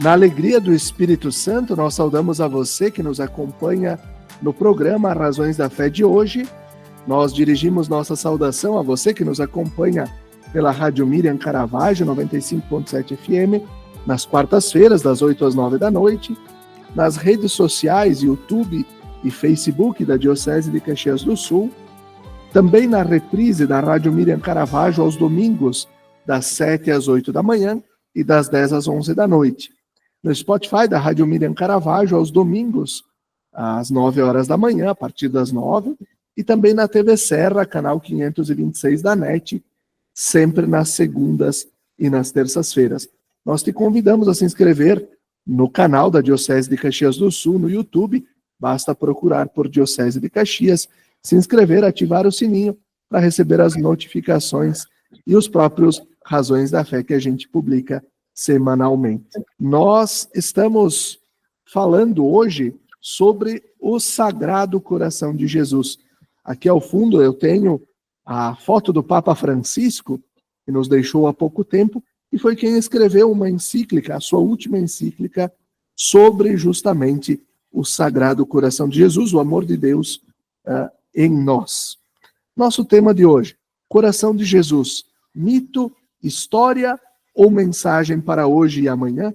Na alegria do Espírito Santo, nós saudamos a você que nos acompanha no programa Razões da Fé de hoje. Nós dirigimos nossa saudação a você que nos acompanha pela Rádio Miriam Caravaggio, 95.7 FM, nas quartas-feiras, das 8 às 9 da noite, nas redes sociais, YouTube e Facebook da Diocese de Caxias do Sul, também na reprise da Rádio Miriam Caravaggio aos domingos, das 7 às 8 da manhã e das 10 às 11 da noite. No Spotify da Rádio Miriam Caravaggio aos domingos, às 9 horas da manhã, a partir das 9, e também na TV Serra, canal 526 da NET, sempre nas segundas e nas terças-feiras. Nós te convidamos a se inscrever no canal da Diocese de Caxias do Sul, no YouTube. Basta procurar por Diocese de Caxias, se inscrever, ativar o sininho para receber as notificações e os próprios Razões da Fé que a gente publica semanalmente. Nós estamos falando hoje sobre o Sagrado Coração de Jesus. Aqui ao fundo eu tenho a foto do Papa Francisco, que nos deixou há pouco tempo, e foi quem escreveu uma encíclica, a sua última encíclica, sobre justamente o Sagrado Coração de Jesus, o amor de Deus em nós. Nosso tema de hoje, Coração de Jesus, mito, história ou mensagem para hoje e amanhã?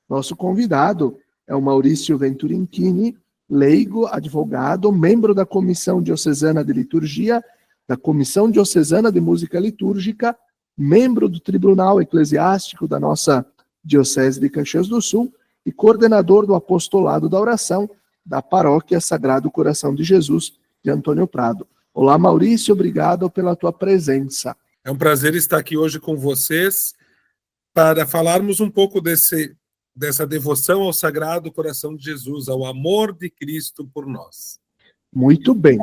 Nosso convidado é o Maurício Venturinchini, leigo, advogado, membro da Comissão Diocesana de Liturgia, da Comissão Diocesana de Música Litúrgica, membro do Tribunal Eclesiástico da nossa Diocese de Caxias do Sul e coordenador do Apostolado da Oração da Paróquia Sagrado Coração de Jesus de Antônio Prado. Olá, Maurício, obrigado pela tua presença. É um prazer estar aqui hoje com vocês para falarmos um pouco dessa devoção ao Sagrado Coração de Jesus, ao amor de Cristo por nós. Muito bem.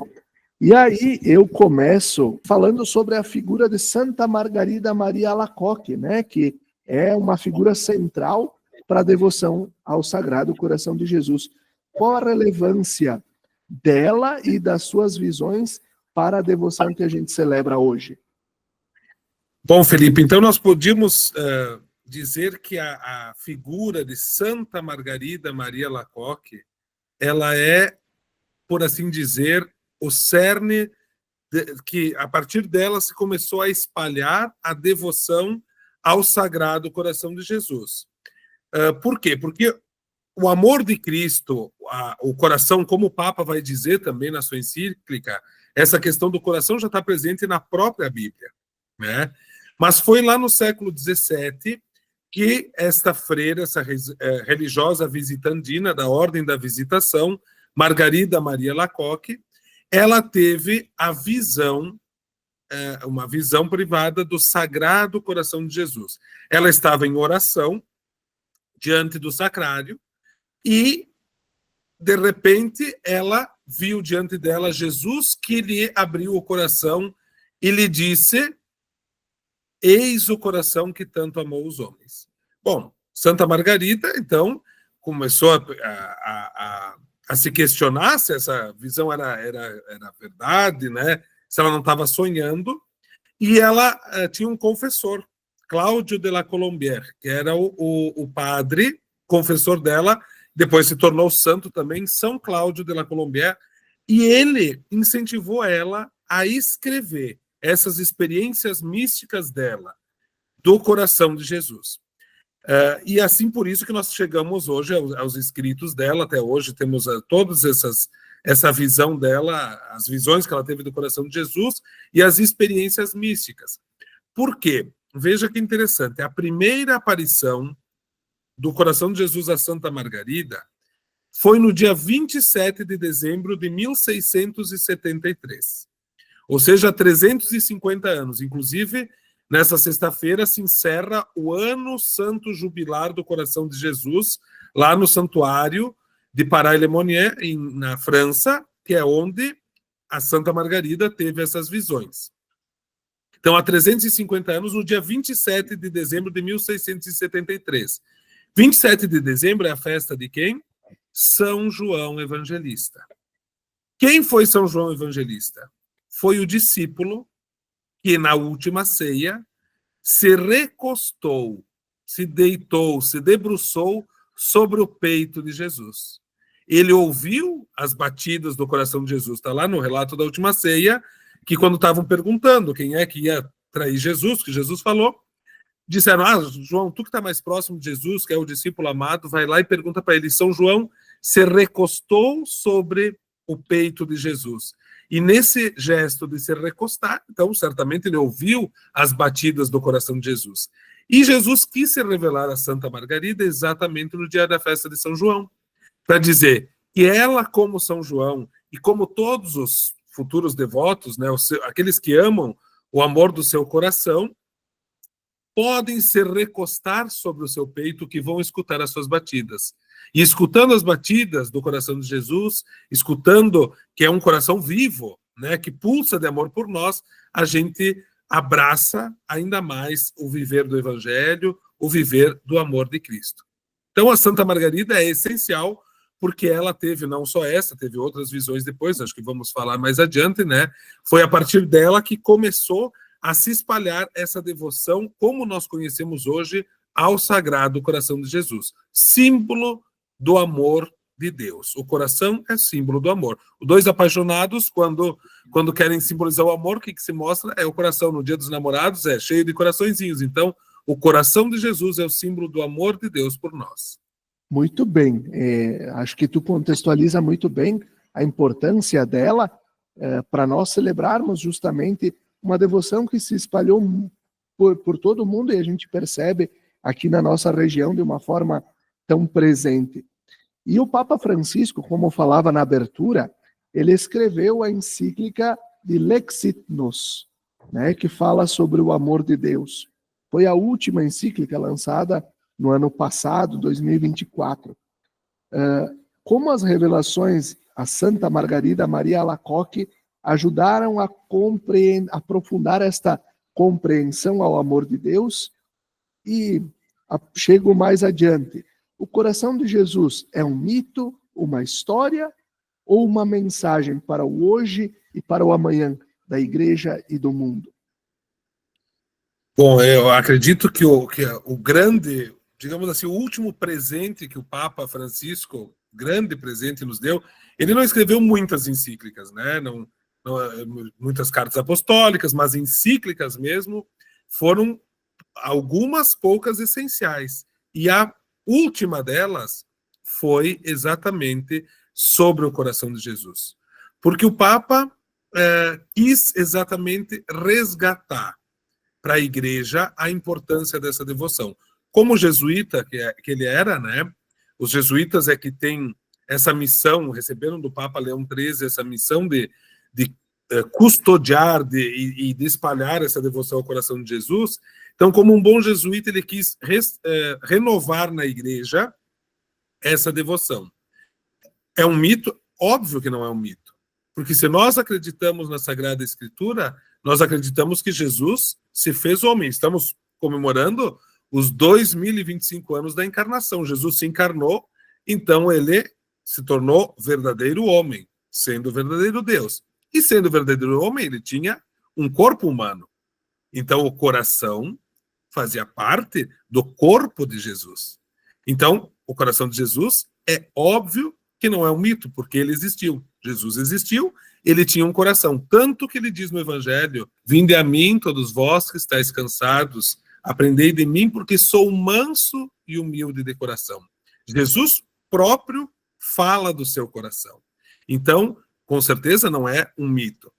E aí eu começo falando sobre a figura de Santa Margarida Maria Alacoque, né, que é uma figura central para a devoção ao Sagrado Coração de Jesus. Qual a relevância dela e das suas visões para a devoção que a gente celebra hoje? Bom, Felipe, então nós podíamos dizer que a figura de Santa Margarida Maria Alacoque, ela é, por assim dizer, o cerne que a partir dela se começou a espalhar a devoção ao Sagrado Coração de Jesus. Por quê? Porque o amor de Cristo, o coração, como o Papa vai dizer também na sua encíclica, essa questão do coração já está presente na própria Bíblia, né? Mas foi lá no século XVII que esta freira, essa religiosa visitandina da Ordem da Visitação, Margarida Maria Alacoque, ela teve a visão, uma visão privada do Sagrado Coração de Jesus. Ela estava em oração diante do sacrário e, de repente, ela viu diante dela Jesus que lhe abriu o coração e lhe disse: eis o coração que tanto amou os homens. Bom, Santa Margarida, então, começou a se questionar se essa visão era verdade, né? Se ela não estava sonhando, e ela tinha um confessor, Cláudio de la Colombière, que era o padre, confessor dela, depois se tornou santo também, São Cláudio de la Colombière, e ele incentivou ela a escrever essas experiências místicas dela, do coração de Jesus. E assim por isso que nós chegamos hoje aos escritos dela, até hoje temos todas essa visão dela, as visões que ela teve do coração de Jesus e as experiências místicas. Por quê? Veja que interessante, a primeira aparição do coração de Jesus a Santa Margarida foi no dia 27 de dezembro de 1673. Ou seja, há 350 anos. Inclusive, nessa sexta-feira se encerra o Ano Santo Jubilar do Coração de Jesus, lá no Santuário de Paray-le-Monier, na França, que é onde a Santa Margarida teve essas visões. Então, há 350 anos, no dia 27 de dezembro de 1673. 27 de dezembro é a festa de quem? São João Evangelista. Quem foi São João Evangelista? Foi o discípulo que, na última ceia, se recostou se deitou, se debruçou sobre o peito de Jesus. Ele ouviu as batidas do coração de Jesus. Está lá no relato da última ceia, que quando estavam perguntando quem é que ia trair Jesus, que Jesus falou, disseram, João, tu que está mais próximo de Jesus, que é o discípulo amado, vai lá e pergunta para ele. São João se recostou sobre o peito de Jesus. E nesse gesto de se recostar, então, certamente ele ouviu as batidas do coração de Jesus. E Jesus quis se revelar a Santa Margarida exatamente no dia da festa de São João, para dizer que ela, como São João, e como todos os futuros devotos, né, aqueles que amam o amor do seu coração, podem se recostar sobre o seu peito, que vão escutar as suas batidas. E escutando as batidas do coração de Jesus, escutando que é um coração vivo, né, que pulsa de amor por nós, a gente abraça ainda mais o viver do Evangelho, o viver do amor de Cristo. Então a Santa Margarida é essencial, porque ela teve não só essa, teve outras visões depois, acho que vamos falar mais adiante, né? Foi a partir dela que começou a se espalhar essa devoção, como nós conhecemos hoje, ao Sagrado Coração de Jesus, símbolo do amor de Deus. O coração é símbolo do amor. Os dois apaixonados, quando querem simbolizar o amor, o que se mostra? É o coração. No Dia dos Namorados é cheio de coraçõezinhos. Então, o coração de Jesus é o símbolo do amor de Deus por nós. Muito bem. Acho que tu contextualiza muito bem a importância dela para nós celebrarmos justamente uma devoção que se espalhou por todo o mundo e a gente percebe aqui na nossa região de uma forma tão presente. E o Papa Francisco, como falava na abertura, ele escreveu a encíclica de Lexit Nos, né, que fala sobre o amor de Deus. Foi a última encíclica lançada no ano passado, 2024. Como as revelações a Santa Margarida Maria Alacoque ajudaram a aprofundar esta compreensão ao amor de Deus. E chego mais adiante. O coração de Jesus é um mito, uma história ou uma mensagem para o hoje e para o amanhã da Igreja e do mundo? Bom, eu acredito que o grande, digamos assim, o último presente que o Papa Francisco, grande presente, nos deu, ele não escreveu muitas encíclicas, né? Não, muitas cartas apostólicas, mas encíclicas mesmo, foram algumas poucas essenciais. E a última delas foi exatamente sobre o coração de Jesus. Porque o Papa quis exatamente resgatar para a Igreja a importância dessa devoção. Como jesuíta que ele era, né? Os jesuítas é que têm essa missão, receberam do Papa Leão XIII essa missão de custodiar e de espalhar essa devoção ao coração de Jesus. Então, como um bom jesuíta, ele quis renovar na Igreja essa devoção. É um mito? Óbvio que não é um mito. Porque se nós acreditamos na Sagrada Escritura, nós acreditamos que Jesus se fez homem. Estamos comemorando os 2025 anos da encarnação. Jesus se encarnou, então ele se tornou verdadeiro homem, sendo verdadeiro Deus. E sendo verdadeiro homem, ele tinha um corpo humano. Então o coração fazia parte do corpo de Jesus. Então, o coração de Jesus é óbvio que não é um mito, porque ele existiu. Jesus existiu, ele tinha um coração. Tanto que ele diz no Evangelho, vinde a mim, todos vós que estáis cansados, aprendei de mim, porque sou manso e humilde de coração. Jesus próprio fala do seu coração. Então, com certeza não é um mito.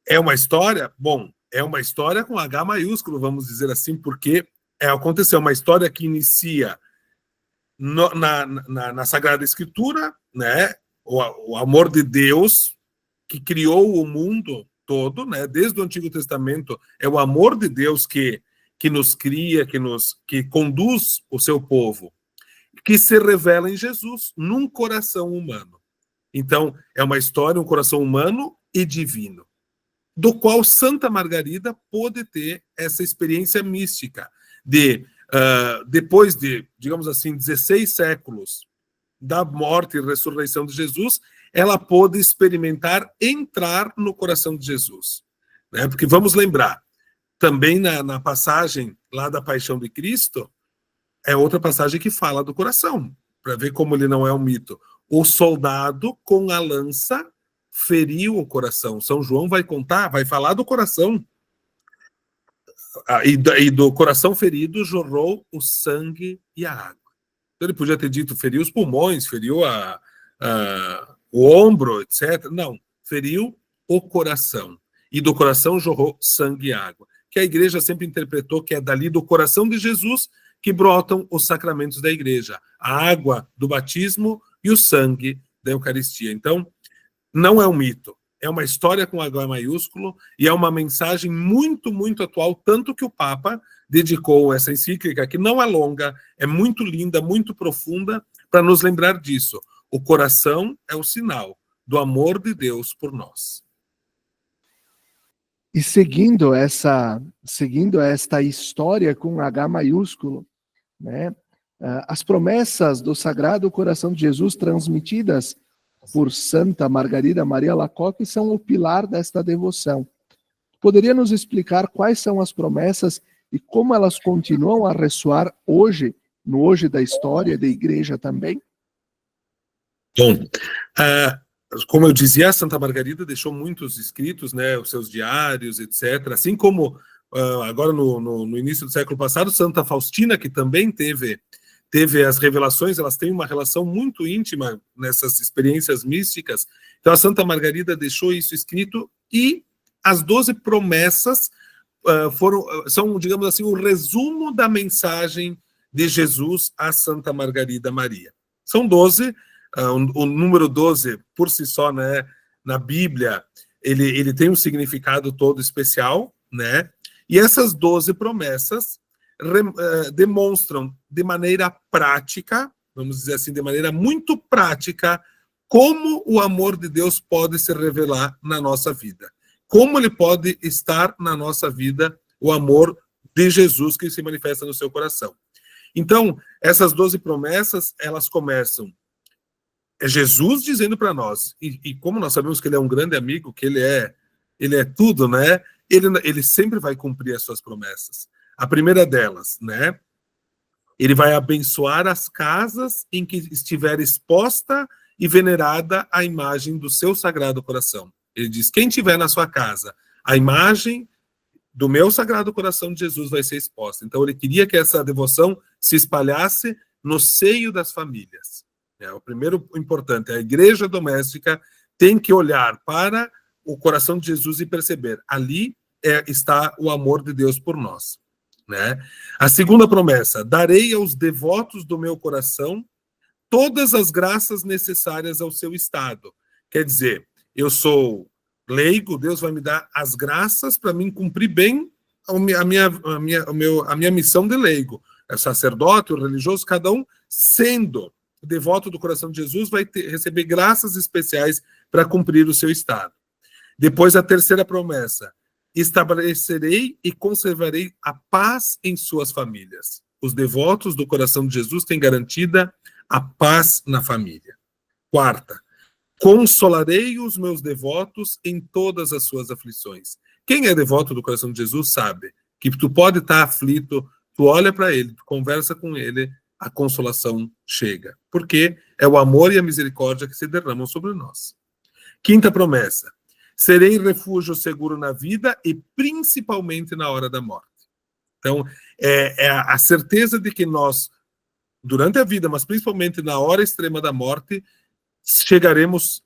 É uma história? Bom, é uma história com H maiúsculo, vamos dizer assim, porque aconteceu uma história que inicia na Sagrada Escritura, né? O amor de Deus que criou o mundo todo, né? Desde o Antigo Testamento, é o amor de Deus que nos cria, que conduz o seu povo, que se revela em Jesus, num coração humano. Então, é uma história, um coração humano e divino, do qual Santa Margarida pôde ter essa experiência mística de, depois de, digamos assim, 16 séculos da morte e ressurreição de Jesus, ela pôde experimentar entrar no coração de Jesus. Né? Porque vamos lembrar, também na passagem lá da Paixão de Cristo, é outra passagem que fala do coração, para ver como ele não é um mito. O soldado com a lança feriu o coração. São João vai contar, vai falar do coração. E do coração ferido jorrou o sangue e a água. Então ele podia ter dito feriu os pulmões, feriu o ombro, etc. Não, feriu o coração. E do coração jorrou sangue e água. Que a igreja sempre interpretou que é dali do coração de Jesus que brotam os sacramentos da igreja. A água do batismo e o sangue da Eucaristia. Então, não é um mito. É uma história com H maiúsculo e é uma mensagem muito, muito atual, tanto que o Papa dedicou essa encíclica, que não é longa, é muito linda, muito profunda, para nos lembrar disso. O coração é o sinal do amor de Deus por nós. E seguindo esta história com H maiúsculo, né, as promessas do Sagrado Coração de Jesus transmitidas por Santa Margarida Maria Alacoque são o pilar desta devoção. Poderia nos explicar quais são as promessas e como elas continuam a ressoar hoje, no hoje da história da igreja também? Bom, como eu dizia, a Santa Margarida deixou muitos escritos, né, os seus diários, etc. Assim como agora no início do século passado, Santa Faustina, que também teve as revelações, elas têm uma relação muito íntima nessas experiências místicas. Então a Santa Margarida deixou isso escrito e as 12 promessas são, digamos assim, o resumo da mensagem de Jesus a Santa Margarida Maria. São 12, o número 12 por si só, né, na Bíblia, ele tem um significado todo especial, né? E essas 12 promessas demonstram de maneira prática, vamos dizer assim, de maneira muito prática, como o amor de Deus pode se revelar na nossa vida. Como ele pode estar na nossa vida, o amor de Jesus que se manifesta no seu coração. Então, essas 12 promessas, elas começam. É Jesus dizendo para nós, e como nós sabemos que ele é um grande amigo, que ele é tudo, né? Ele sempre vai cumprir as suas promessas. A primeira delas, né? Ele vai abençoar as casas em que estiver exposta e venerada a imagem do seu Sagrado Coração. Ele diz, quem tiver na sua casa a imagem do meu Sagrado Coração de Jesus vai ser exposta. Então ele queria que essa devoção se espalhasse no seio das famílias. O primeiro importante, a igreja doméstica tem que olhar para o coração de Jesus e perceber, ali está o amor de Deus por nós. Né? A segunda promessa, darei aos devotos do meu coração todas as graças necessárias ao seu estado. Quer dizer, eu sou leigo, Deus vai me dar as graças para mim cumprir bem a minha missão de leigo. O sacerdote, o religioso, cada um sendo devoto do coração de Jesus vai receber graças especiais para cumprir o seu estado. Depois a terceira promessa, estabelecerei e conservarei a paz em suas famílias. Os devotos do coração de Jesus têm garantida a paz na família. Quarta, consolarei os meus devotos em todas as suas aflições. Quem é devoto do coração de Jesus sabe que tu pode estar aflito, tu olha para ele, tu conversa com ele, a consolação chega. Porque é o amor e a misericórdia que se derramam sobre nós. Quinta promessa, serei refúgio seguro na vida e principalmente na hora da morte. Então, é a certeza de que nós, durante a vida, mas principalmente na hora extrema da morte, chegaremos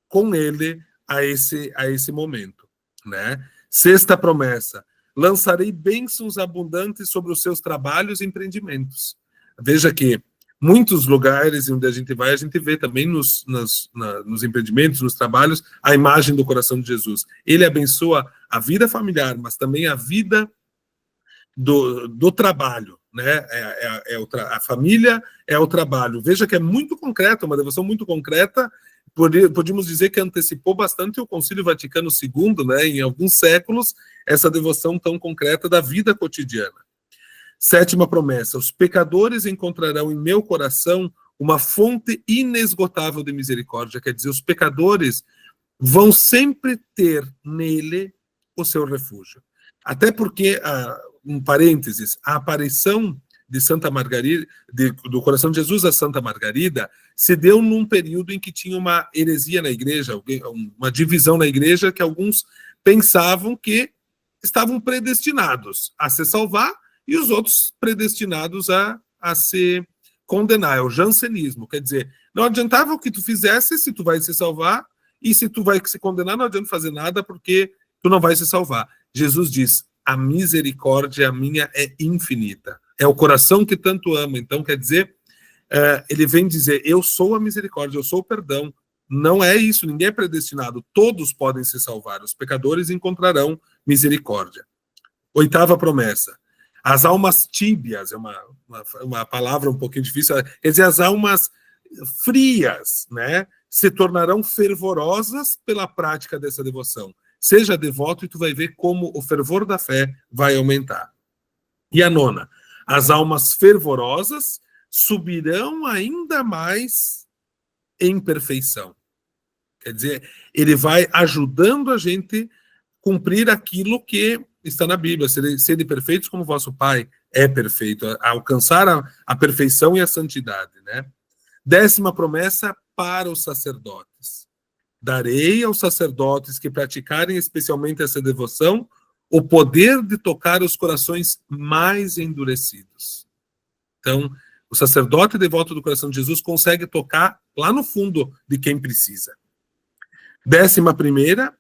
com ele a esse momento. Né? Sexta promessa, lançarei bênçãos abundantes sobre os seus trabalhos e empreendimentos. Veja que muitos lugares onde a gente vai, a gente vê também nos empreendimentos, nos trabalhos, a imagem do coração de Jesus. Ele abençoa a vida familiar, mas também a vida do trabalho. Né? A família é o trabalho. Veja que é muito concreto, uma devoção muito concreta. Podíamos dizer que antecipou bastante o Concílio Vaticano II, né? Em alguns séculos, essa devoção tão concreta da vida cotidiana. Sétima promessa, os pecadores encontrarão em meu coração uma fonte inesgotável de misericórdia. Quer dizer, os pecadores vão sempre ter nele o seu refúgio. Até porque, um parênteses, a aparição de Santa Margarida, do coração de Jesus a Santa Margarida, se deu num período em que tinha uma heresia na igreja, uma divisão na igreja, que alguns pensavam que estavam predestinados a se salvar e os outros predestinados a se condenar. É o jansenismo, quer dizer, não adiantava o que tu fizesse se tu vai se salvar, e se tu vai se condenar, não adianta fazer nada porque tu não vai se salvar. Jesus diz, a misericórdia minha é infinita. É o coração que tanto ama. Então, quer dizer, ele vem dizer, eu sou a misericórdia, eu sou o perdão. Não é isso, ninguém é predestinado. Todos podem se salvar. Os pecadores encontrarão misericórdia. 8ª promessa. As almas tíbias, é uma palavra um pouquinho difícil, quer dizer, as almas frias, né, se tornarão fervorosas pela prática dessa devoção. Seja devoto e tu vai ver como o fervor da fé vai aumentar. E a 9ª, as almas fervorosas subirão ainda mais em perfeição. Quer dizer, ele vai ajudando a gente cumprir aquilo que está na Bíblia, serem perfeitos como vosso Pai é perfeito, alcançar a perfeição e a santidade, né? 10ª promessa para os sacerdotes. Darei aos sacerdotes que praticarem especialmente essa devoção o poder de tocar os corações mais endurecidos. Então, o sacerdote devoto do coração de Jesus consegue tocar lá no fundo de quem precisa. 11ª,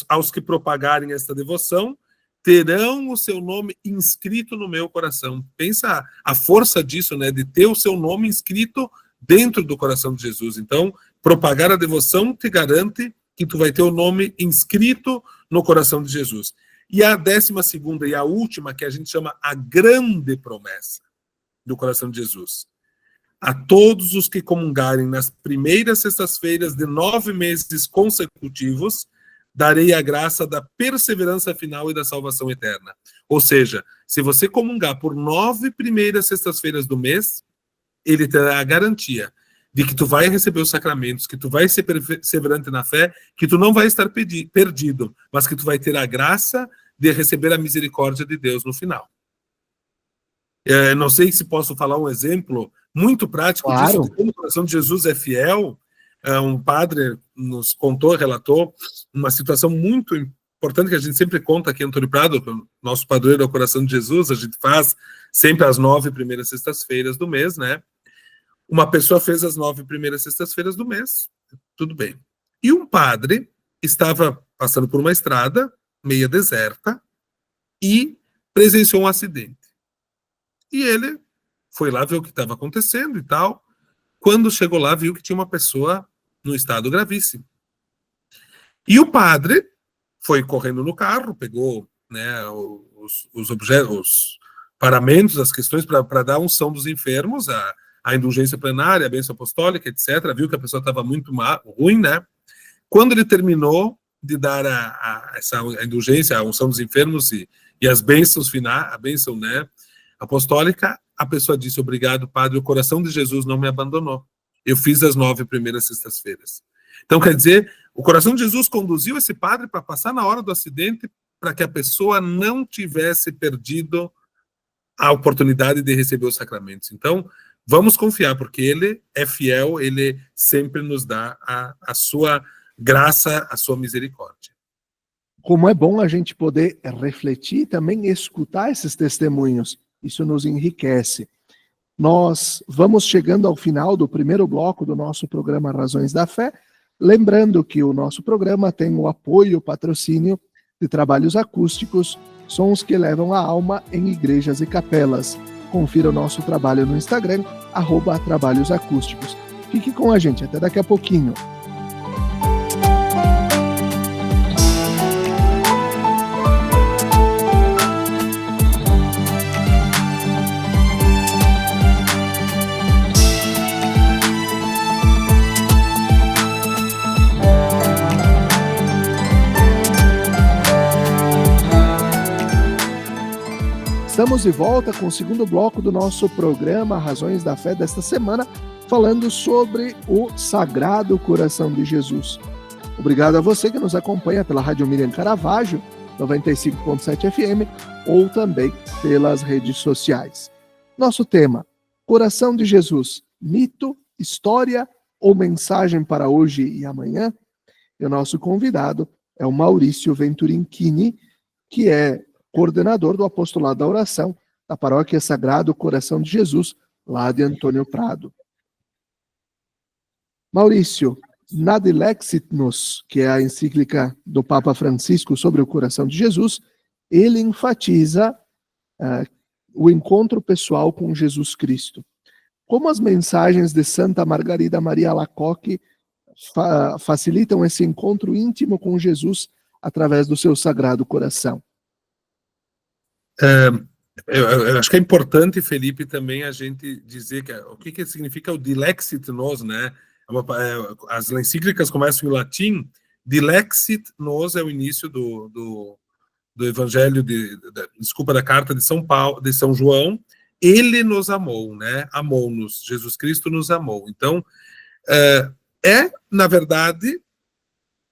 aos que propagarem esta devoção, terão o seu nome inscrito no meu coração. Pensa a força disso, né, de ter o seu nome inscrito dentro do coração de Jesus. Então, propagar a devoção te garante que tu vai ter o nome inscrito no coração de Jesus. E a 12ª e a última, que a gente chama a grande promessa do coração de Jesus. A todos os que comungarem nas primeiras sextas-feiras de 9 meses consecutivos, darei a graça da perseverança final e da salvação eterna. Ou seja, se você comungar por 9 primeiras sextas-feiras do mês, ele terá a garantia de que tu vai receber os sacramentos, que tu vai ser perseverante na fé, que tu não vai estar perdido, mas que tu vai ter a graça de receber a misericórdia de Deus no final. Não sei se posso falar um exemplo muito prático disso, de como o coração de Jesus é fiel. Um padre nos contou, relatou uma situação muito importante que a gente sempre conta aqui em Antônio Prado, que o nosso padroeiro é o coração de Jesus, a gente faz sempre as 9 primeiras sextas-feiras do mês, né? Uma pessoa fez as 9 primeiras sextas-feiras do mês, tudo bem. E um padre estava passando por uma estrada meia deserta e presenciou um acidente. E ele foi lá ver o que estava acontecendo e tal. Quando chegou lá, viu que tinha uma pessoa no estado gravíssimo. E o padre foi correndo no carro, pegou, né, os objetos, os paramentos, as questões para dar unção dos enfermos, a indulgência plenária, a bênção apostólica, etc. Viu que a pessoa estava muito ruim, né? Quando ele terminou de dar a indulgência, a unção dos enfermos e as bênçãos finais, a bênção, né, apostólica, a pessoa disse, obrigado, padre, o coração de Jesus não me abandonou. Eu fiz as 9 primeiras sextas-feiras. Então, quer dizer, o coração de Jesus conduziu esse padre para passar na hora do acidente para que a pessoa não tivesse perdido a oportunidade de receber os sacramentos. Então, vamos confiar, porque ele é fiel, ele sempre nos dá a sua graça, a sua misericórdia. Como é bom a gente poder refletir e também escutar esses testemunhos. Isso nos enriquece. Nós vamos chegando ao final do primeiro bloco do nosso programa Razões da Fé, lembrando que o nosso programa tem o apoio e o patrocínio de trabalhos acústicos, sons que levam a alma em igrejas e capelas. Confira o nosso trabalho no Instagram, @trabalhosacústicos. Fique com a gente, até daqui a pouquinho. Estamos de volta com o segundo bloco do nosso programa Razões da Fé desta semana, falando sobre o Sagrado Coração de Jesus. Obrigado a você que nos acompanha pela Rádio Miriam Caravaggio 95.7 FM ou também pelas redes sociais. Nosso tema: Coração de Jesus, mito, história ou mensagem para hoje e amanhã? E o nosso convidado é o Maurício Venturinchini, que é coordenador do Apostolado da Oração da Paróquia Sagrado Coração de Jesus, lá de Antônio Prado. Maurício, na Dilexit-nos, que é a encíclica do Papa Francisco sobre o coração de Jesus, ele enfatiza o encontro pessoal com Jesus Cristo. Como as mensagens de Santa Margarida Maria Alacoque facilitam esse encontro íntimo com Jesus através do seu Sagrado Coração? Eu acho que é importante, Felipe, também a gente dizer o que significa o Dilexit-nos, né? As encíclicas começam em latim. Dilexit-nos é o início do Evangelho da carta de São João. Ele nos amou, né? Amou-nos. Jesus Cristo nos amou. Então, na verdade,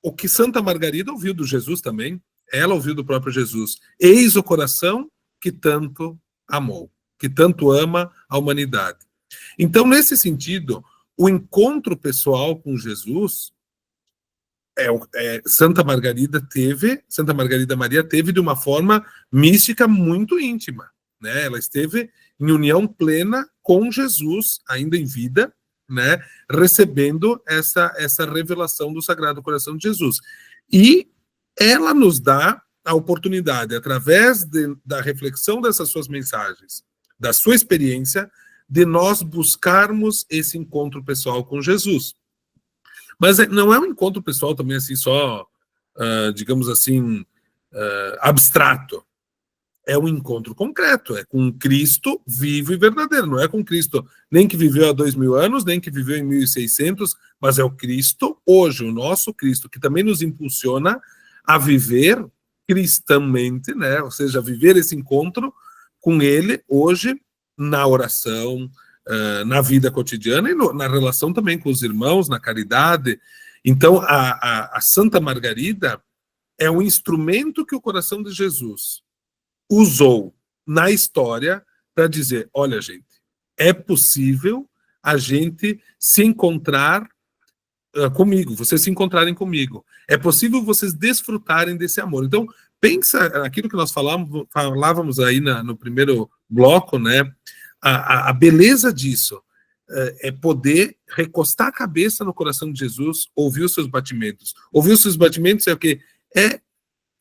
o que Santa Margarida ouviu do Jesus também. Ela ouviu do próprio Jesus. Eis o coração que tanto amou, que tanto ama a humanidade. Então, nesse sentido, o encontro pessoal com Jesus, Santa Margarida Maria teve de uma forma mística muito íntima, né? Ela esteve em união plena com Jesus, ainda em vida, né? Recebendo essa revelação do Sagrado Coração de Jesus. E ela nos dá a oportunidade, através da reflexão dessas suas mensagens, da sua experiência, de nós buscarmos esse encontro pessoal com Jesus. Mas não é um encontro pessoal também assim só, digamos assim, abstrato. É um encontro concreto, é com Cristo vivo e verdadeiro. Não é com Cristo nem que viveu há 2000 anos, nem que viveu em 1600, mas é o Cristo hoje, o nosso Cristo, que também nos impulsiona a viver cristamente, né? Ou seja, viver esse encontro com Ele hoje na oração, na vida cotidiana e na relação também com os irmãos, na caridade. Então, a Santa Margarida é um instrumento que o coração de Jesus usou na história para dizer: olha, gente, é possível a gente se encontrar comigo, vocês se encontrarem comigo. É possível vocês desfrutarem desse amor. Então, pensa aquilo que nós falávamos aí no primeiro bloco, né? A beleza disso é poder recostar a cabeça no coração de Jesus, ouvir os seus batimentos. Ouvir os seus batimentos é o quê? É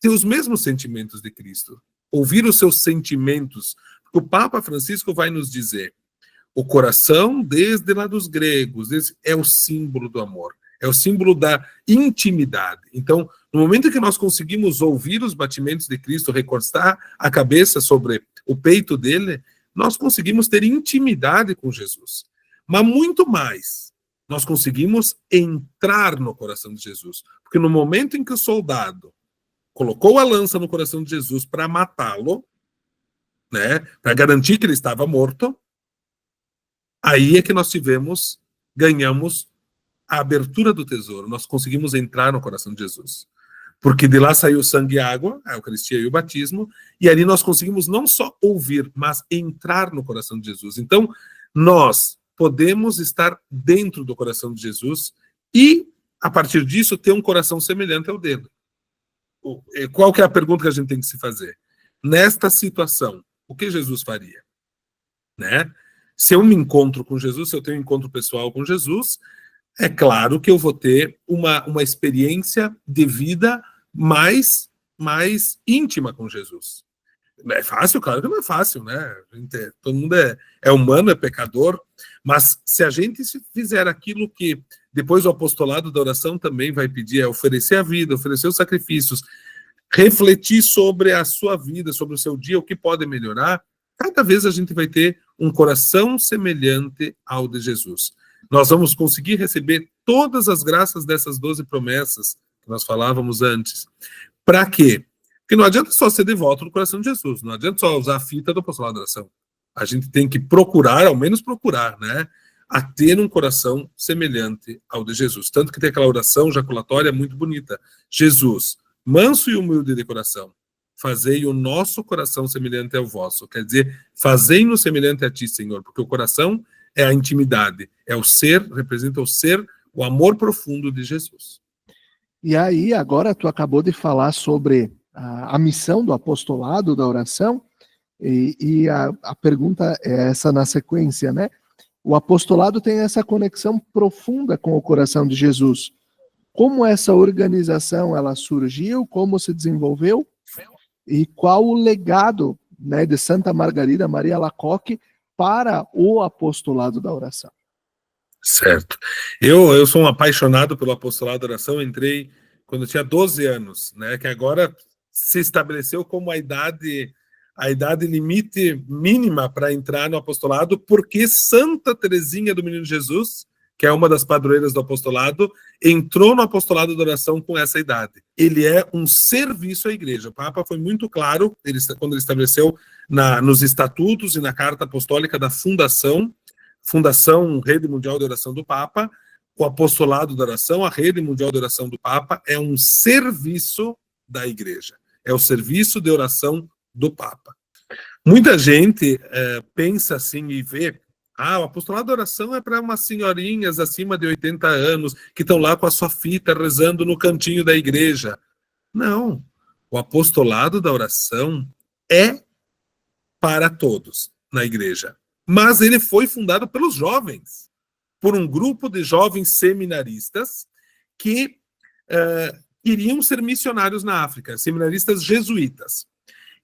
ter os mesmos sentimentos de Cristo. Ouvir os seus sentimentos. O Papa Francisco vai nos dizer: o coração, desde lá dos gregos, é o símbolo do amor. É o símbolo da intimidade. Então, no momento que nós conseguimos ouvir os batimentos de Cristo, recostar a cabeça sobre o peito dele, nós conseguimos ter intimidade com Jesus. Mas muito mais, nós conseguimos entrar no coração de Jesus. Porque no momento em que o soldado colocou a lança no coração de Jesus para matá-lo, né, para garantir que ele estava morto, aí é que nós ganhamos a abertura do tesouro, nós conseguimos entrar no coração de Jesus. Porque de lá saiu sangue e água, a Eucaristia e o batismo, e ali nós conseguimos não só ouvir, mas entrar no coração de Jesus. Então, nós podemos estar dentro do coração de Jesus e, a partir disso, ter um coração semelhante ao dele. Qual que é a pergunta que a gente tem que se fazer? Nesta situação, o que Jesus faria? Né? Se eu me encontro com Jesus, se eu tenho um encontro pessoal com Jesus, é claro que eu vou ter uma experiência de vida mais íntima com Jesus. É fácil? Claro que não é fácil, né? Todo mundo é humano, é pecador, mas se a gente fizer aquilo que depois o apostolado da oração também vai pedir, é oferecer a vida, oferecer os sacrifícios, refletir sobre a sua vida, sobre o seu dia, o que pode melhorar, cada vez a gente vai ter um coração semelhante ao de Jesus. Nós vamos conseguir receber todas as graças dessas 12 promessas que nós falávamos antes. Para quê? Porque não adianta só ser devoto do coração de Jesus, não adianta só usar a fita do apostolado da oração. A gente tem que procurar, ao menos procurar, né, a ter um coração semelhante ao de Jesus. Tanto que tem aquela oração jaculatória muito bonita. Jesus, manso e humilde de coração, fazei o nosso coração semelhante ao vosso. Quer dizer, fazei-nos semelhante a ti, Senhor, porque o coração é a intimidade, é o ser, representa o ser, o amor profundo de Jesus. E aí, agora tu acabou de falar sobre a missão do apostolado da oração, e a pergunta é essa na sequência, né? O apostolado tem essa conexão profunda com o coração de Jesus. Como essa organização ela surgiu, como se desenvolveu, e qual o legado, né, de Santa Margarida Maria Alacoque para o apostolado da oração? Certo. Eu sou um apaixonado pelo apostolado da oração, entrei quando eu tinha 12 anos, né, que agora se estabeleceu como a idade limite mínima para entrar no apostolado, porque Santa Teresinha do Menino Jesus, que é uma das padroeiras do apostolado, entrou no apostolado da oração com essa idade. Ele é um serviço à igreja. O Papa foi muito claro, quando ele estabeleceu nos estatutos e na carta apostólica da Fundação Rede Mundial de Oração do Papa, o apostolado da oração, a Rede Mundial de Oração do Papa, é um serviço da igreja. É o serviço de oração do Papa. Muita gente pensa assim e vê, o apostolado da oração é para umas senhorinhas acima de 80 anos que estão lá com a sua fita rezando no cantinho da igreja. Não. O apostolado da oração é para todos na igreja. Mas ele foi fundado pelos jovens, por um grupo de jovens seminaristas que queriam ser missionários na África, seminaristas jesuítas.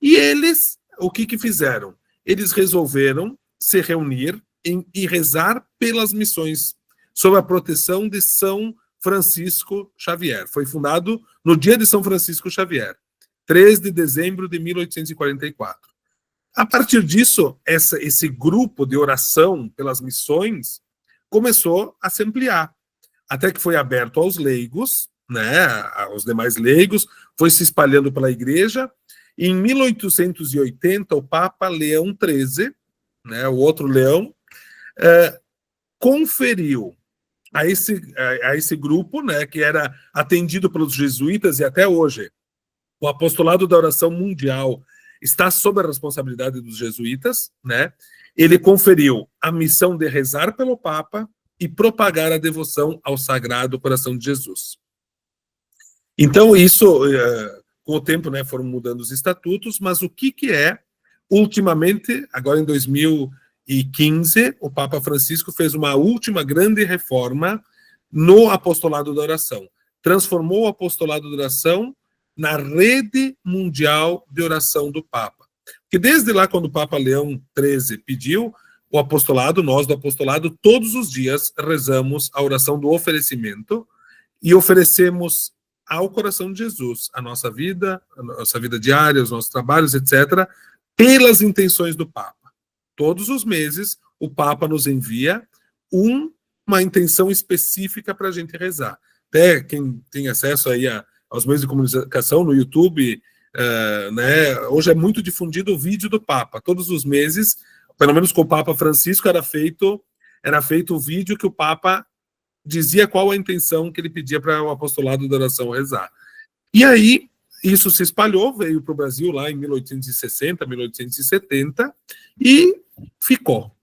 E eles, o que fizeram? Eles resolveram se reunir e rezar pelas missões, sob a proteção de São Francisco Xavier. Foi fundado no dia de São Francisco Xavier, 3 de dezembro de 1844. A partir disso, esse grupo de oração pelas missões começou a se ampliar, até que foi aberto aos leigos, né, aos demais leigos, foi se espalhando pela igreja. E em 1880, o Papa Leão XIII, né, o outro Leão, conferiu a esse grupo, né, que era atendido pelos jesuítas, e até hoje o apostolado da oração mundial está sob a responsabilidade dos jesuítas, né? Ele conferiu a missão de rezar pelo Papa e propagar a devoção ao Sagrado Coração de Jesus. Então, isso, com o tempo, né, foram mudando os estatutos, mas o que é, ultimamente, agora em 2015, o Papa Francisco fez uma última grande reforma no apostolado da oração. Transformou o apostolado da oração na Rede Mundial de Oração do Papa. Porque desde lá, quando o Papa Leão XIII pediu o apostolado, nós do apostolado, todos os dias rezamos a oração do oferecimento e oferecemos ao coração de Jesus a nossa vida diária, os nossos trabalhos, etc., pelas intenções do Papa. Todos os meses, o Papa nos envia uma intenção específica para a gente rezar. Até quem tem acesso aí aos meios de comunicação, no YouTube, né, hoje é muito difundido o vídeo do Papa. Todos os meses, pelo menos com o Papa Francisco, era feito o vídeo que o Papa dizia qual a intenção que ele pedia para o apostolado da oração rezar. E aí, isso se espalhou, veio para o Brasil lá em 1860, 1870, e ficou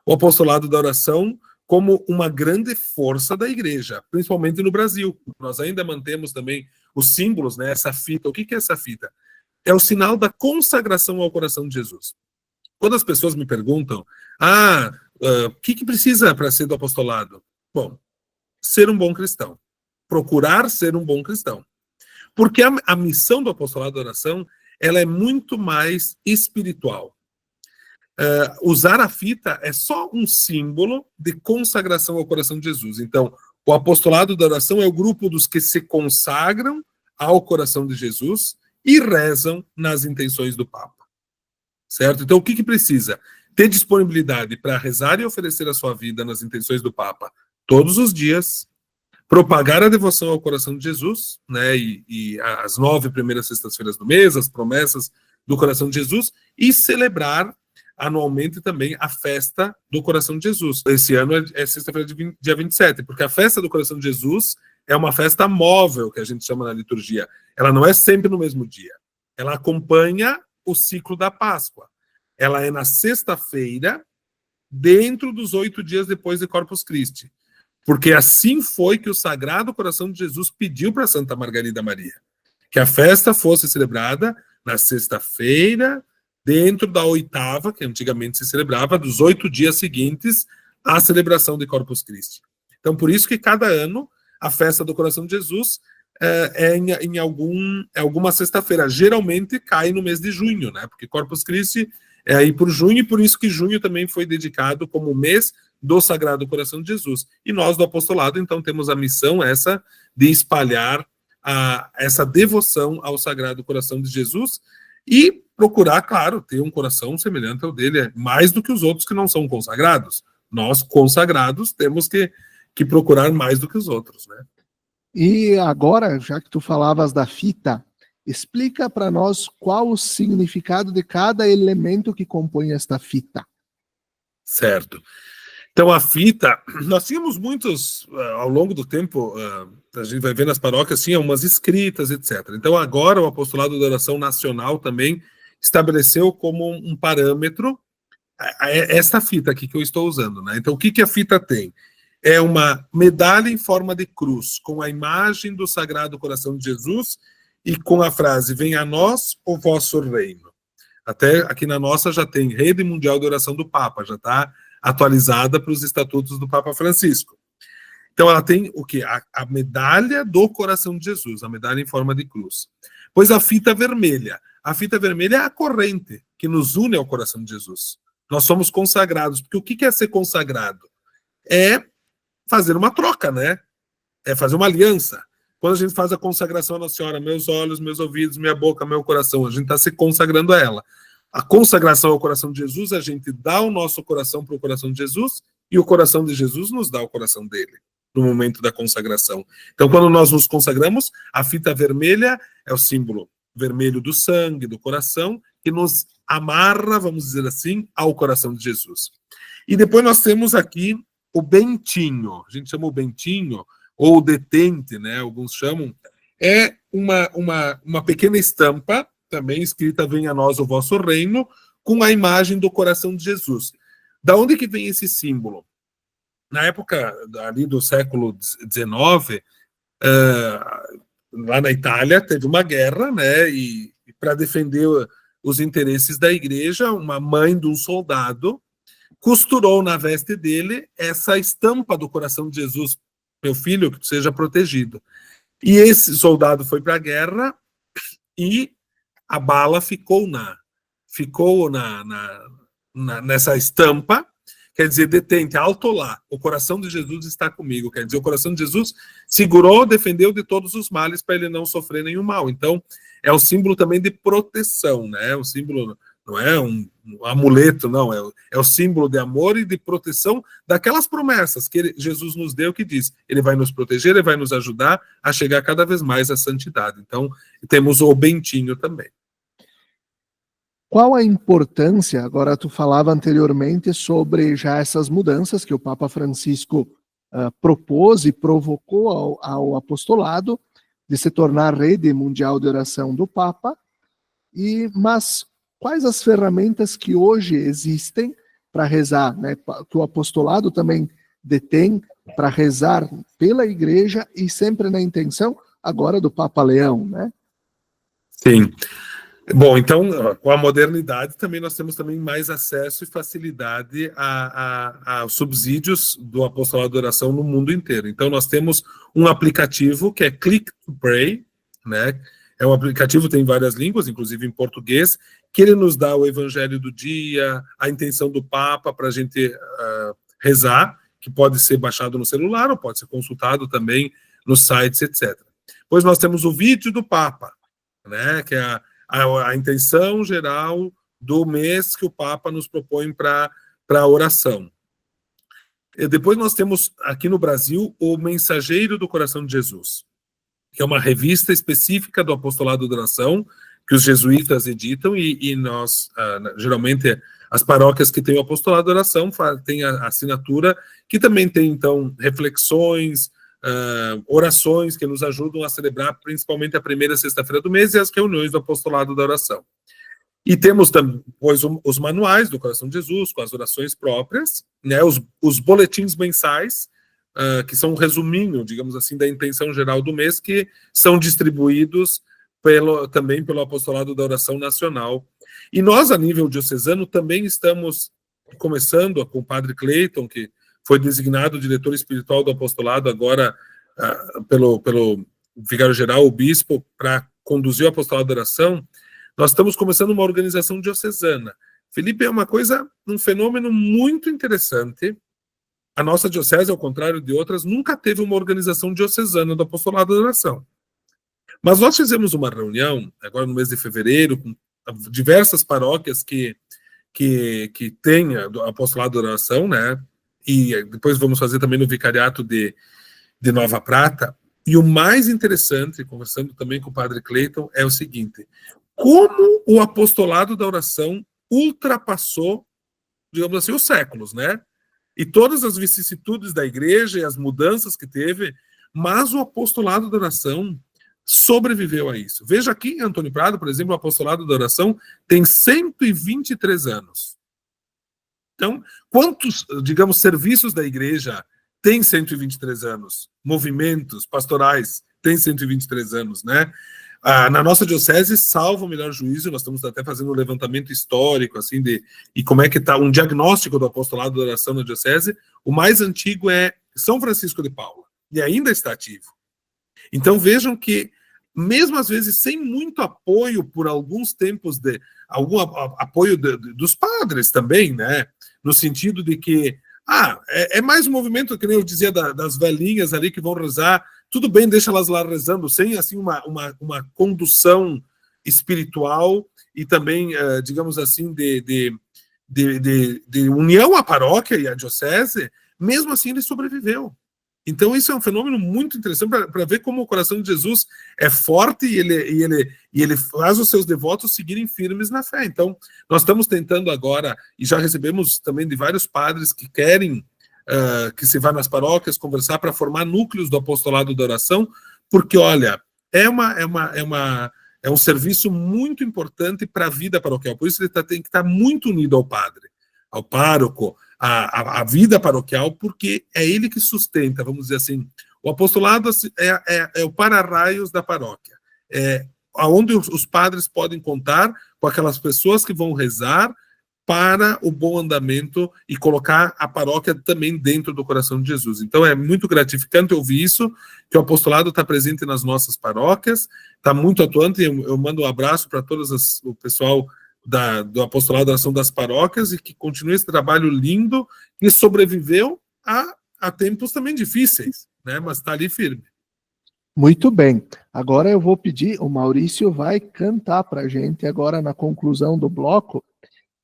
o apostolado da oração como uma grande força da igreja, principalmente no Brasil. Nós ainda mantemos também os símbolos, né, essa fita. O que é essa fita? É o sinal da consagração ao coração de Jesus. Quando as pessoas me perguntam, o que precisa para ser do apostolado? Bom, ser um bom cristão. Procurar ser um bom cristão. Porque a missão do apostolado da oração, ela é muito mais espiritual. Usar a fita é só um símbolo de consagração ao coração de Jesus. Então, o apostolado da oração é o grupo dos que se consagram ao coração de Jesus e rezam nas intenções do Papa. Certo? Então, o que precisa? Ter disponibilidade para rezar e oferecer a sua vida nas intenções do Papa todos os dias, propagar a devoção ao coração de Jesus, né, e as 9 primeiras sextas-feiras do mês, as promessas do coração de Jesus, e celebrar anualmente também a festa do coração de Jesus. Esse ano é sexta-feira, dia 27, porque a festa do coração de Jesus é uma festa móvel, que a gente chama na liturgia. Ela não é sempre no mesmo dia. ela acompanha o ciclo da Páscoa. Ela é na sexta-feira, dentro dos 8 dias depois de Corpus Christi. Porque assim foi que o Sagrado Coração de Jesus pediu para Santa Margarida Maria, que a festa fosse celebrada na sexta-feira, dentro da oitava, que antigamente se celebrava, dos 8 dias seguintes à celebração de Corpus Christi. Então, por isso que cada ano a festa do Coração de Jesus é em alguma sexta-feira. Geralmente cai no mês de junho, né? Porque Corpus Christi é aí por junho, e por isso que junho também foi dedicado como mês do Sagrado Coração de Jesus. E nós, do apostolado, então, temos a missão essa de espalhar essa devoção ao Sagrado Coração de Jesus e procurar, claro, ter um coração semelhante ao dele, mais do que os outros que não são consagrados. Nós, consagrados, temos que procurar mais do que os outros, né? E agora, já que tu falavas da fita, explica para nós qual o significado de cada elemento que compõe esta fita. Certo. Então, a fita, nós tínhamos muitos, ao longo do tempo, a gente vai ver nas paróquias, tinha umas escritas, etc. Então, agora o Apostolado da Oração Nacional também estabeleceu como um parâmetro essa fita aqui que eu estou usando, né? Então, o que a fita tem? É uma medalha em forma de cruz, com a imagem do Sagrado Coração de Jesus e com a frase, venha a nós o vosso reino. Até aqui na nossa já tem Rede Mundial de Oração do Papa, já está atualizada para os estatutos do Papa Francisco. Então ela tem o quê? A medalha do Coração de Jesus, a medalha em forma de cruz. Pois a fita vermelha. A fita vermelha é a corrente que nos une ao Coração de Jesus. Nós somos consagrados, porque o que é ser consagrado? É fazer uma troca, né? É fazer uma aliança. Quando a gente faz a consagração à Nossa Senhora, meus olhos, meus ouvidos, minha boca, meu coração, a gente está se consagrando a ela. A consagração ao coração de Jesus, a gente dá o nosso coração para o coração de Jesus e o coração de Jesus nos dá o coração dele no momento da consagração. Então, quando nós nos consagramos, a fita vermelha é o símbolo vermelho do sangue, do coração, que nos amarra, vamos dizer assim, ao coração de Jesus. E depois nós temos aqui o bentinho, a gente chama o bentinho, ou o detente, né, alguns chamam, é uma pequena estampa, também escrita, venha a nós o vosso reino, com a imagem do coração de Jesus. Da onde que vem esse símbolo? Na época ali do século XIX, lá na Itália, teve uma guerra, né, e para defender os interesses da igreja, uma mãe de um soldado costurou na veste dele essa estampa do coração de Jesus, meu filho, que seja protegido. E esse soldado foi para a guerra e a bala ficou nessa estampa, quer dizer, detente, alto lá, o coração de Jesus está comigo, quer dizer, o coração de Jesus segurou, defendeu de todos os males para ele não sofrer nenhum mal. Então, é um símbolo também de proteção, né? O símbolo não é um amuleto, não, é o símbolo de amor e de proteção daquelas promessas que Jesus nos deu, que diz, ele vai nos proteger, ele vai nos ajudar a chegar cada vez mais à santidade. Então, temos o bentinho também. Qual a importância, agora tu falava anteriormente sobre já essas mudanças que o Papa Francisco propôs e provocou ao apostolado de se tornar rede mundial de oração do Papa, mas quais as ferramentas que hoje existem para rezar, né? Que o apostolado também detém para rezar pela igreja e sempre na intenção agora do Papa Leão, né? Sim. Bom, então, com a modernidade também nós temos também mais acesso e facilidade a subsídios do apostolado de oração no mundo inteiro. Então, nós temos um aplicativo que é Click to Pray, né? É um aplicativo, tem várias línguas, inclusive em português, que ele nos dá o evangelho do dia, a intenção do Papa para a gente rezar, que pode ser baixado no celular ou pode ser consultado também nos sites, etc. Depois nós temos o vídeo do Papa, né? Que é a intenção geral do mês que o Papa nos propõe para a oração. E depois nós temos aqui no Brasil o Mensageiro do Coração de Jesus, que é uma revista específica do apostolado da oração, que os jesuítas editam, e nós, geralmente, as paróquias que têm o apostolado da oração têm a assinatura, que também tem, então, reflexões, orações que nos ajudam a celebrar principalmente a primeira sexta-feira do mês e as reuniões do apostolado da oração. E temos também os manuais do Coração de Jesus, com as orações próprias, né, os boletins mensais, que são um resuminho, digamos assim, da intenção geral do mês, que são distribuídos também pelo Apostolado da Oração Nacional. E nós, a nível diocesano, também estamos começando com o Padre Cleiton, que foi designado diretor espiritual do apostolado agora pelo vigário-geral, o bispo, para conduzir o apostolado da oração. Nós estamos começando uma organização diocesana. Felipe, é um fenômeno muito interessante. A nossa diocese, ao contrário de outras, nunca teve uma organização diocesana do apostolado da oração. Mas nós fizemos uma reunião, agora no mês de fevereiro, com diversas paróquias que têm o apostolado da oração, né? E depois vamos fazer também no vicariato de Nova Prata. E o mais interessante, conversando também com o Padre Cleiton, é o seguinte: como o apostolado da oração ultrapassou, digamos assim, os séculos, né? E todas as vicissitudes da igreja e as mudanças que teve, mas o apostolado da oração sobreviveu a isso. Veja aqui em Antônio Prado, por exemplo, o apostolado da oração tem 123 anos. Então, quantos, digamos, serviços da igreja tem 123 anos? Movimentos pastorais têm 123 anos, né? Na nossa diocese, salvo o melhor juízo, nós estamos até fazendo um levantamento histórico, assim, e como é que está um diagnóstico do apostolado da oração na diocese. O mais antigo é São Francisco de Paula, e ainda está ativo. Então vejam que, mesmo às vezes sem muito apoio por alguns tempos, algum apoio dos padres também, né? No sentido de que é mais um movimento, que nem eu dizia, das velhinhas ali que vão rezar. Tudo bem, deixa elas lá rezando, sem assim uma condução espiritual e também, digamos assim, de união à paróquia e à diocese. Mesmo assim ele sobreviveu. Então isso é um fenômeno muito interessante para ver como o coração de Jesus é forte e ele faz os seus devotos seguirem firmes na fé. Então nós estamos tentando agora, e já recebemos também de vários padres que querem que se vá nas paróquias conversar para formar núcleos do apostolado da oração, porque, olha, é um serviço muito importante para a vida paroquial. Por isso ele tem que estar muito unido ao padre, ao pároco, à vida paroquial, porque é ele que sustenta, vamos dizer assim, o apostolado é o para-raios da paróquia, onde os padres podem contar com aquelas pessoas que vão rezar para o bom andamento e colocar a paróquia também dentro do coração de Jesus. Então é muito gratificante ouvir isso, que o apostolado está presente nas nossas paróquias, está muito atuante. Eu mando um abraço para o pessoal do apostolado da oração das paróquias e que continue esse trabalho lindo que sobreviveu a tempos também difíceis, né? Mas está ali firme. Muito bem. Agora eu vou pedir, o Maurício vai cantar para a gente agora na conclusão do bloco.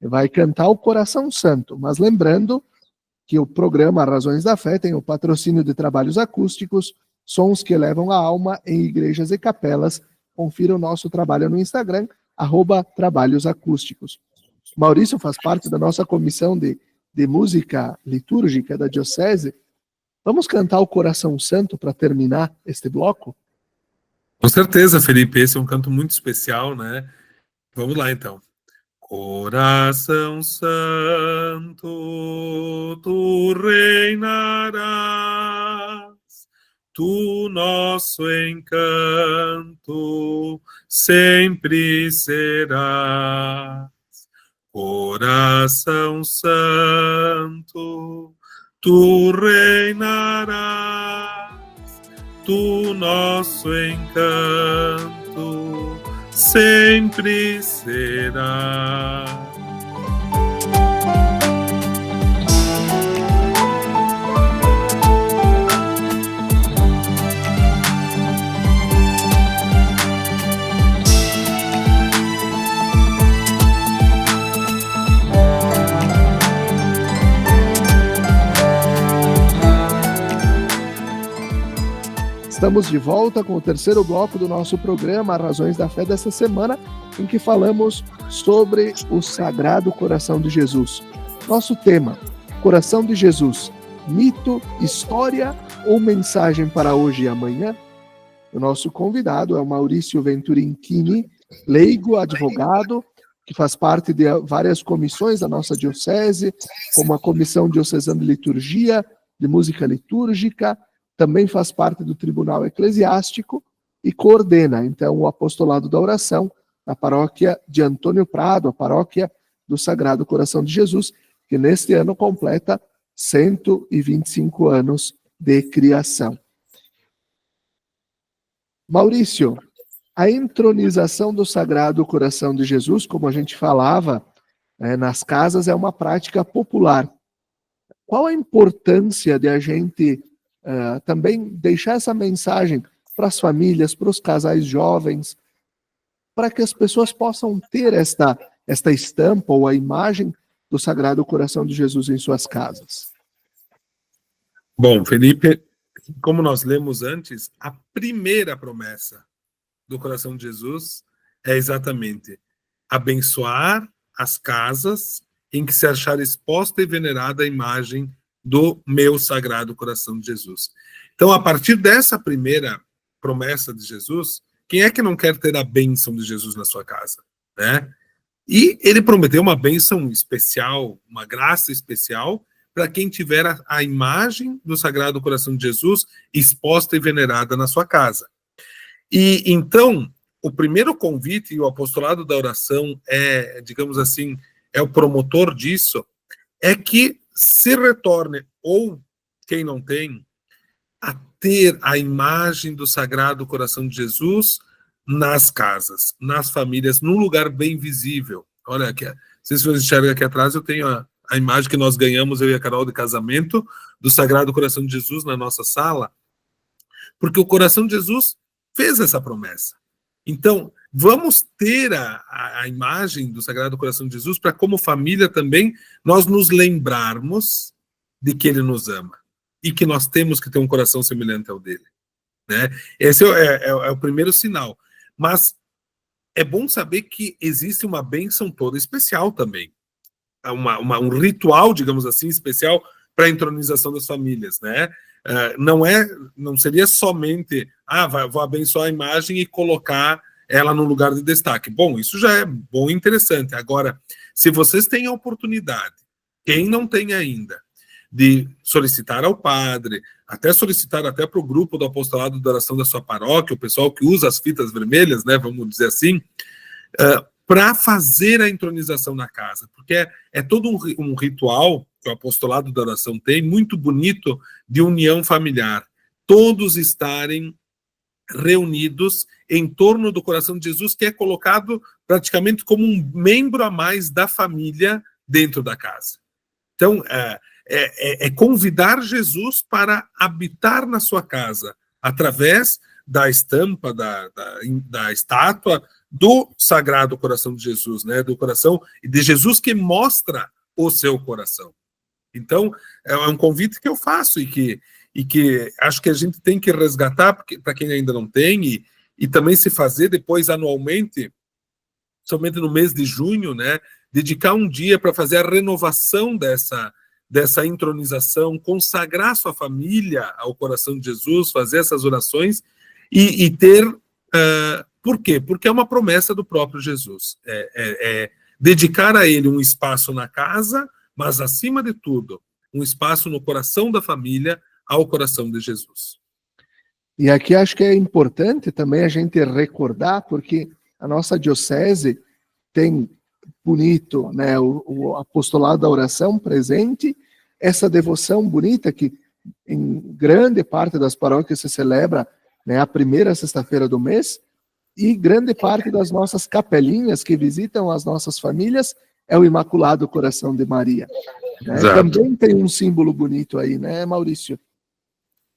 Vai cantar o Coração Santo, mas lembrando que o programa Razões da Fé tem o patrocínio de trabalhos acústicos, sons que elevam a alma em igrejas e capelas. Confira o nosso trabalho no Instagram, @trabalhosacústicos. Maurício faz parte da nossa comissão de música litúrgica da Diocese. Vamos cantar o Coração Santo para terminar este bloco? Com certeza, Felipe, esse é um canto muito especial, né? Vamos lá, então. Coração Santo, tu reinarás, tu nosso encanto sempre serás. Coração Santo, tu reinarás, tu nosso encanto sempre será. Estamos de volta com o terceiro bloco do nosso programa Razões da Fé dessa semana, em que falamos sobre o Sagrado Coração de Jesus. Nosso tema, Coração de Jesus, mito, história ou mensagem para hoje e amanhã? O nosso convidado é o Maurício Venturinchini, leigo, advogado, que faz parte de várias comissões da nossa diocese, como a Comissão Diocesana de Liturgia, de Música Litúrgica, também faz parte do Tribunal Eclesiástico e coordena, então, o Apostolado da Oração na paróquia de Antônio Prado, a paróquia do Sagrado Coração de Jesus, que neste ano completa 125 anos de criação. Maurício, a entronização do Sagrado Coração de Jesus, como a gente falava, nas casas, é uma prática popular. Qual a importância de a gente também deixar essa mensagem para as famílias, para os casais jovens, para que as pessoas possam ter esta estampa ou a imagem do Sagrado Coração de Jesus em suas casas? Bom, Felipe, como nós lemos antes, a primeira promessa do coração de Jesus é exatamente abençoar as casas em que se achar exposta e venerada a imagem do meu Sagrado Coração de Jesus. Então, a partir dessa primeira promessa de Jesus, quem é que não quer ter a bênção de Jesus na sua casa, né? E ele prometeu uma bênção especial, uma graça especial, para quem tiver a imagem do Sagrado Coração de Jesus exposta e venerada na sua casa. E então, o primeiro convite, e o apostolado da oração digamos assim, é o promotor disso, é que se retorne, ou quem não tem, a ter a imagem do Sagrado Coração de Jesus nas casas, nas famílias, num lugar bem visível. Olha aqui, não sei se você enxerga aqui atrás, eu tenho a imagem que nós ganhamos, eu e a Carol, de casamento, do Sagrado Coração de Jesus na nossa sala, porque o Coração de Jesus fez essa promessa. Então, vamos ter a imagem do Sagrado Coração de Jesus para, como família também, nós nos lembrarmos de que Ele nos ama e que nós temos que ter um coração semelhante ao dele, né? Esse é o primeiro sinal. Mas é bom saber que existe uma bênção toda especial também. Um ritual, digamos assim, especial para a entronização das famílias, né? Não seria somente, vou abençoar a imagem e colocar ela no lugar de destaque. Bom, isso já é bom e interessante. Agora, se vocês têm a oportunidade, quem não tem ainda, de solicitar ao padre, solicitar até para o grupo do apostolado da oração da sua paróquia, o pessoal que usa as fitas vermelhas, né, vamos dizer assim, para fazer a entronização na casa, porque é todo um ritual que o apostolado da oração tem, muito bonito, de união familiar. Todos estarem reunidos em torno do coração de Jesus, que é colocado praticamente como um membro a mais da família dentro da casa. Então, convidar Jesus para habitar na sua casa, através da estampa, da estátua do Sagrado Coração de Jesus, né? Do coração de Jesus que mostra o seu coração. Então, é um convite que eu faço e que acho que a gente tem que resgatar, para quem ainda não tem, e também se fazer depois anualmente, somente no mês de junho, né? Dedicar um dia para fazer a renovação dessa entronização, consagrar sua família ao coração de Jesus, fazer essas orações e ter... por quê? Porque é uma promessa do próprio Jesus. Dedicar a ele um espaço na casa, mas, acima de tudo, um espaço no coração da família ao coração de Jesus. E aqui acho que é importante também a gente recordar, porque a nossa diocese tem bonito, né, o apostolado da oração presente, essa devoção bonita que em grande parte das paróquias se celebra, né, a primeira sexta-feira do mês, e grande parte das nossas capelinhas que visitam as nossas famílias é o Imaculado Coração de Maria. Né? Também tem um símbolo bonito aí, né, Maurício?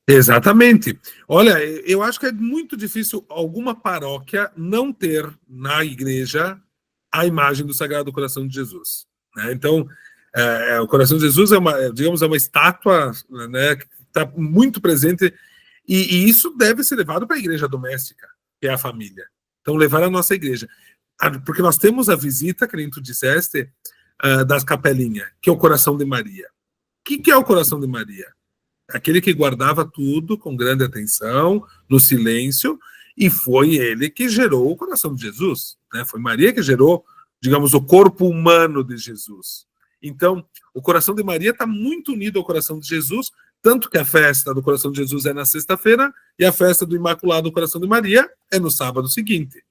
Exatamente. Olha, eu acho que é muito difícil alguma paróquia não ter na igreja a imagem do Sagrado Coração de Jesus, né? Então, o Coração de Jesus é uma estátua, né, que está muito presente, e isso deve ser levado para a igreja doméstica, que é a família. Então, levar a nossa igreja. Porque nós temos a visita, que nem tu disseste, das capelinhas, que é o Coração de Maria. O que é o Coração de Maria? aquele que guardava tudo com grande atenção, no silêncio, e foi ele que gerou o coração de Jesus, né? Foi Maria que gerou, digamos, o corpo humano de Jesus. Então, o coração de Maria está muito unido ao coração de Jesus, tanto que a festa do coração de Jesus é na sexta-feira e a festa do Imaculado Coração de Maria é no sábado seguinte.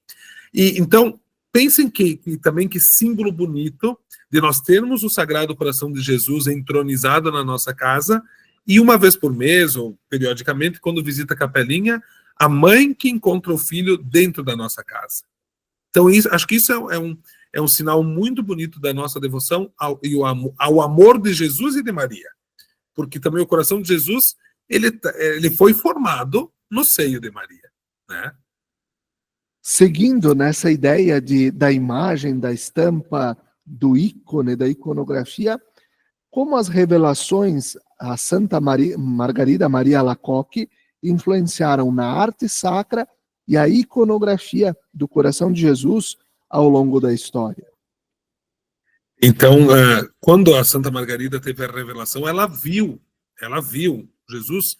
E então, pensem que também que símbolo bonito de nós termos o Sagrado Coração de Jesus entronizado na nossa casa, e uma vez por mês, ou periodicamente, quando visita a capelinha, a mãe que encontra o filho dentro da nossa casa. Então, acho que isso é um sinal muito bonito da nossa devoção ao amor de Jesus e de Maria. Porque também o coração de Jesus, ele foi formado no seio de Maria, né? Seguindo nessa ideia da imagem, da estampa, do ícone, da iconografia, como as revelações a Santa Margarida Maria Alacoque influenciaram na arte sacra e a iconografia do coração de Jesus ao longo da história. Então, quando a Santa Margarida teve a revelação, ela viu Jesus,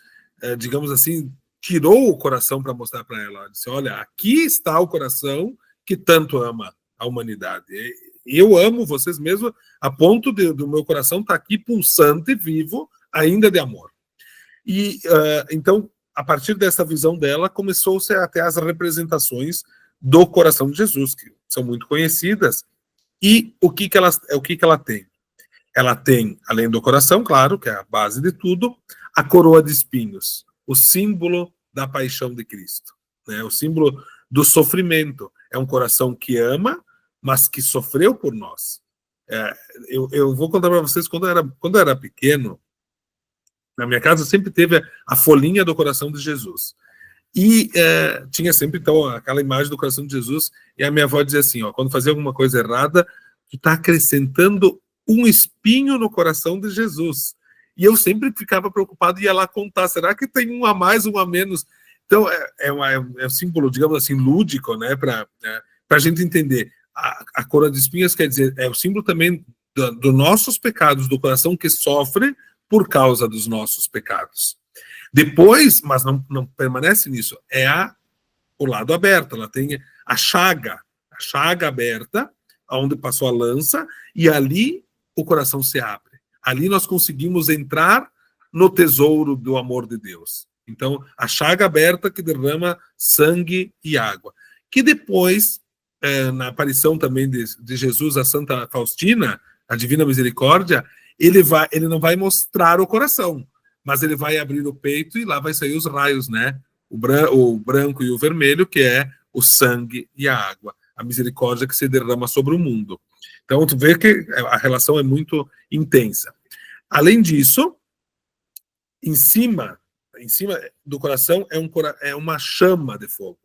digamos assim, tirou o coração para mostrar para ela. Ela disse, olha, aqui está o coração que tanto ama a humanidade. Eu amo vocês mesmo a ponto do meu coração estar aqui pulsante, vivo, ainda de amor. E então, a partir dessa visão dela, começou-se até as representações do coração de Jesus, que são muito conhecidas. E o que ela tem? Ela tem, além do coração, claro, que é a base de tudo, a coroa de espinhos, o símbolo da paixão de Cristo, né? O símbolo do sofrimento. É um coração que ama, mas que sofreu por nós. Eu vou contar para vocês, quando eu era pequeno, na minha casa sempre teve a folhinha do coração de Jesus. E tinha sempre, então, aquela imagem do coração de Jesus, e a minha avó dizia assim, ó, quando fazia alguma coisa errada, tu está acrescentando um espinho no coração de Jesus. E eu sempre ficava preocupado e ia lá contar, será que tem um a mais, um a menos? Então, é um símbolo, digamos assim, lúdico, né, para a gente entender. A coroa de espinhos quer dizer, é o símbolo também dos nossos pecados, do coração que sofre por causa dos nossos pecados. Depois, mas não permanece nisso, o lado aberto, ela tem a chaga aberta, onde passou a lança, e ali o coração se abre. Ali nós conseguimos entrar no tesouro do amor de Deus. Então, a chaga aberta que derrama sangue e água. Que depois, na aparição também de Jesus a Santa Faustina, a Divina Misericórdia, ele não vai mostrar o coração, mas ele vai abrir o peito e lá vai sair os raios, né? O branco e o vermelho, que é o sangue e a água, a misericórdia que se derrama sobre o mundo. Então, tu vê que a relação é muito intensa. Além disso, em cima do coração é uma chama de fogo.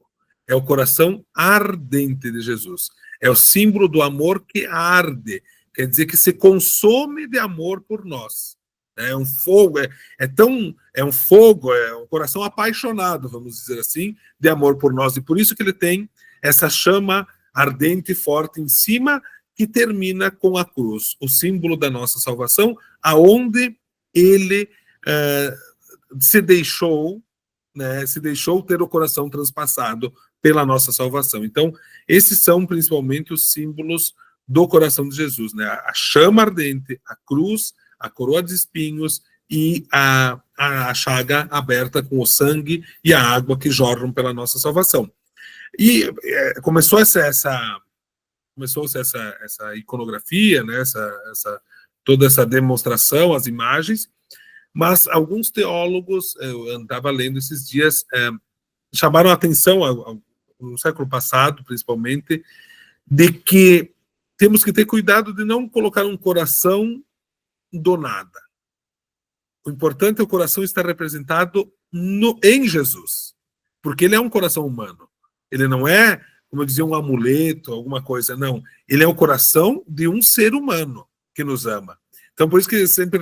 É o coração ardente de Jesus. É o símbolo do amor que arde. Quer dizer que se consome de amor por nós. É um fogo, é um fogo, é um coração apaixonado, vamos dizer assim, de amor por nós. E por isso que ele tem essa chama ardente e forte em cima, que termina com a cruz, o símbolo da nossa salvação, aonde ele se deixou ter o coração transpassado pela nossa salvação. Então, esses são principalmente os símbolos do coração de Jesus, né? A chama ardente, a cruz, a coroa de espinhos e a chaga aberta com o sangue e a água que jorram pela nossa salvação. E começou-se essa iconografia, né? Toda essa demonstração, as imagens, mas alguns teólogos, eu andava lendo esses dias, chamaram a atenção, no século passado, principalmente, de que temos que ter cuidado de não colocar um coração do nada. O importante é o coração estar representado em Jesus, porque ele é um coração humano. Ele não é, como eu dizia, um amuleto, alguma coisa, não. Ele é o coração de um ser humano que nos ama. Então, por isso que sempre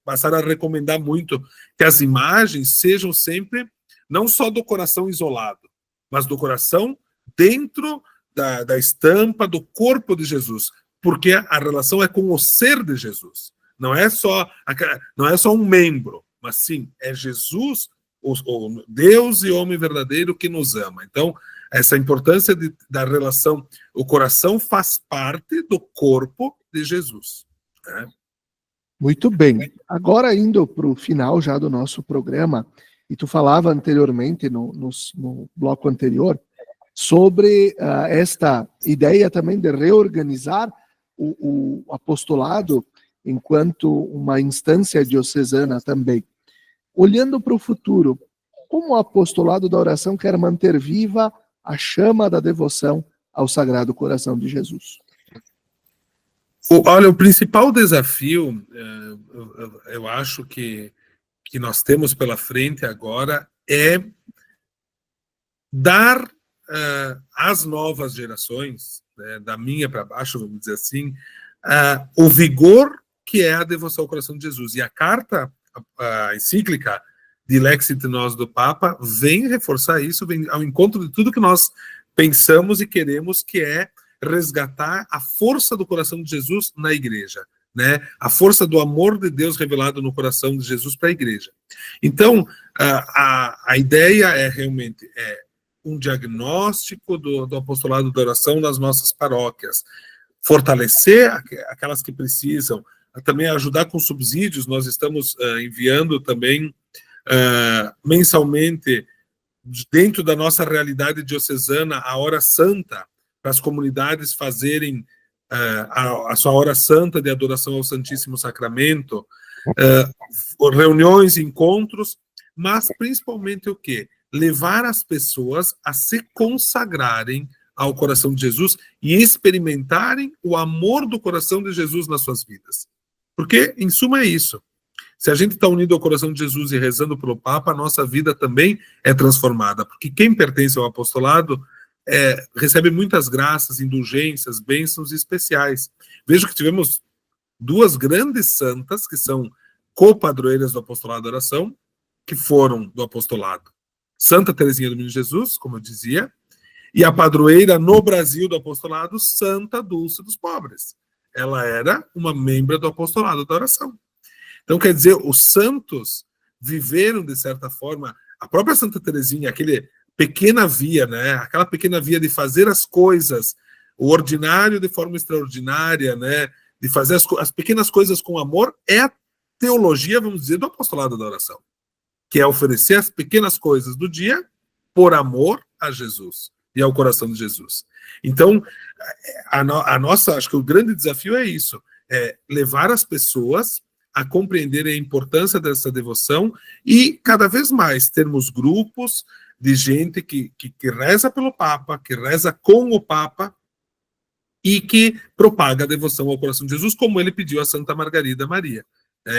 passaram a recomendar muito que as imagens sejam sempre, não só do coração isolado, mas do coração dentro da estampa do corpo de Jesus, porque a relação é com o ser de Jesus. Não é só um membro, mas sim, é Jesus, o Deus e homem verdadeiro que nos ama. Então, essa importância da relação, o coração faz parte do corpo de Jesus, né? Muito bem. Agora, indo para o final já do nosso programa, e tu falava anteriormente, no bloco anterior, sobre esta ideia também de reorganizar o apostolado enquanto uma instância diocesana também. Olhando para o futuro, como o apostolado da oração quer manter viva a chama da devoção ao Sagrado Coração de Jesus? Olha, o principal desafio, eu acho que nós temos pela frente agora é dar às novas gerações, né, da minha para baixo, vamos dizer assim, o vigor que é a devoção ao coração de Jesus. E a carta, a encíclica de Lex et Nos do Papa, vem reforçar isso, vem ao encontro de tudo que nós pensamos e queremos, que é resgatar a força do coração de Jesus na igreja, né? A força do amor de Deus revelado no coração de Jesus para a igreja. Então, a ideia é realmente um diagnóstico do apostolado da oração nas nossas paróquias, fortalecer aquelas que precisam, também ajudar com subsídios. Nós estamos enviando também mensalmente, dentro da nossa realidade diocesana, a hora santa, para as comunidades fazerem a sua hora santa de adoração ao Santíssimo Sacramento, reuniões, encontros, mas principalmente o quê? Levar as pessoas a se consagrarem ao coração de Jesus e experimentarem o amor do coração de Jesus nas suas vidas. Porque, em suma, é isso. Se a gente está unido ao coração de Jesus e rezando pelo Papa, a nossa vida também é transformada. Porque quem pertence ao apostolado recebe muitas graças, indulgências, bênçãos especiais. Vejo que tivemos duas grandes santas que são copadroeiras do apostolado da oração, que foram do apostolado. Santa Teresinha do Menino Jesus, como eu dizia, e a padroeira no Brasil do apostolado, Santa Dulce dos Pobres. Ela era uma membra do apostolado da oração. Então, quer dizer, os santos viveram, de certa forma, a própria Santa Teresinha, aquele pequena via, né? Aquela pequena via de fazer as coisas, o ordinário de forma extraordinária, né? De fazer as pequenas coisas com amor, é a teologia, vamos dizer, do apostolado da oração, que é oferecer as pequenas coisas do dia por amor a Jesus e ao coração de Jesus. Então, a nossa, acho que o grande desafio é isso, é levar as pessoas a compreender a importância dessa devoção e, cada vez mais, termos grupos de gente que reza pelo Papa, que reza com o Papa e que propaga a devoção ao coração de Jesus, como ele pediu a Santa Margarida Maria.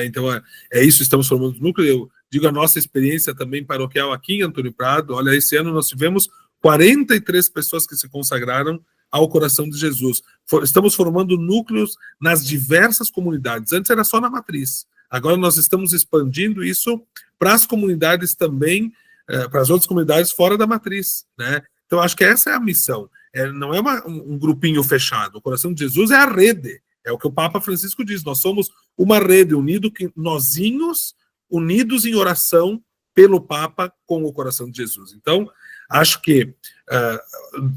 Então, é isso, estamos formando o núcleo. Eu digo a nossa experiência também paroquial aqui em Antônio Prado. Olha, esse ano nós tivemos 43 pessoas que se consagraram ao coração de Jesus. Estamos formando núcleos nas diversas comunidades. Antes era só na matriz. Agora nós estamos expandindo isso para as comunidades também, para as outras comunidades fora da matriz, né? Então, acho que essa é a missão. Não é um grupinho fechado. O coração de Jesus é a rede. É o que o Papa Francisco diz. Nós somos uma rede, nozinhos, unidos em oração pelo Papa com o coração de Jesus. Então, acho que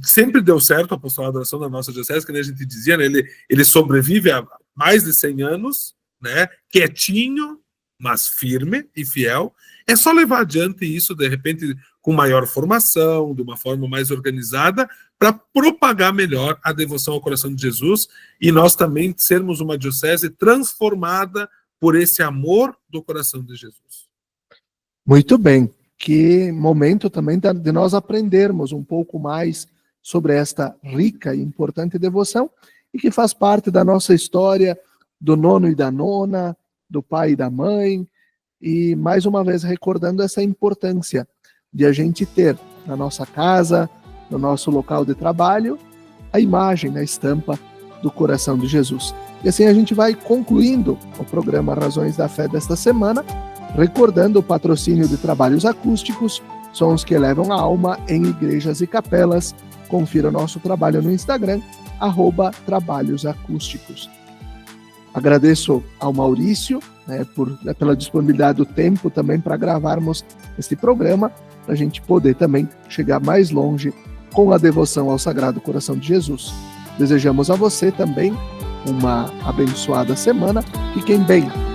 sempre deu certo o apostolado da oração da nossa diocese, que a gente dizia, né? Ele sobrevive há mais de 100 anos, né? Quietinho, mas firme e fiel. É só levar adiante isso, de repente, com maior formação, de uma forma mais organizada, para propagar melhor a devoção ao coração de Jesus e nós também sermos uma diocese transformada por esse amor do coração de Jesus. Muito bem. Que momento também de nós aprendermos um pouco mais sobre esta rica e importante devoção e que faz parte da nossa história, do nono e da nona, do pai e da mãe, e mais uma vez recordando essa importância de a gente ter na nossa casa, no nosso local de trabalho, a imagem, a estampa do coração de Jesus. E assim a gente vai concluindo o programa Razões da Fé desta semana, recordando o patrocínio de trabalhos acústicos, sons que elevam a alma em igrejas e capelas. Confira o nosso trabalho no Instagram, @trabalhosacústicos. Agradeço ao Maurício, né, pela disponibilidade do tempo também para gravarmos esse programa, para a gente poder também chegar mais longe com a devoção ao Sagrado Coração de Jesus. Desejamos a você também uma abençoada semana. Fiquem bem.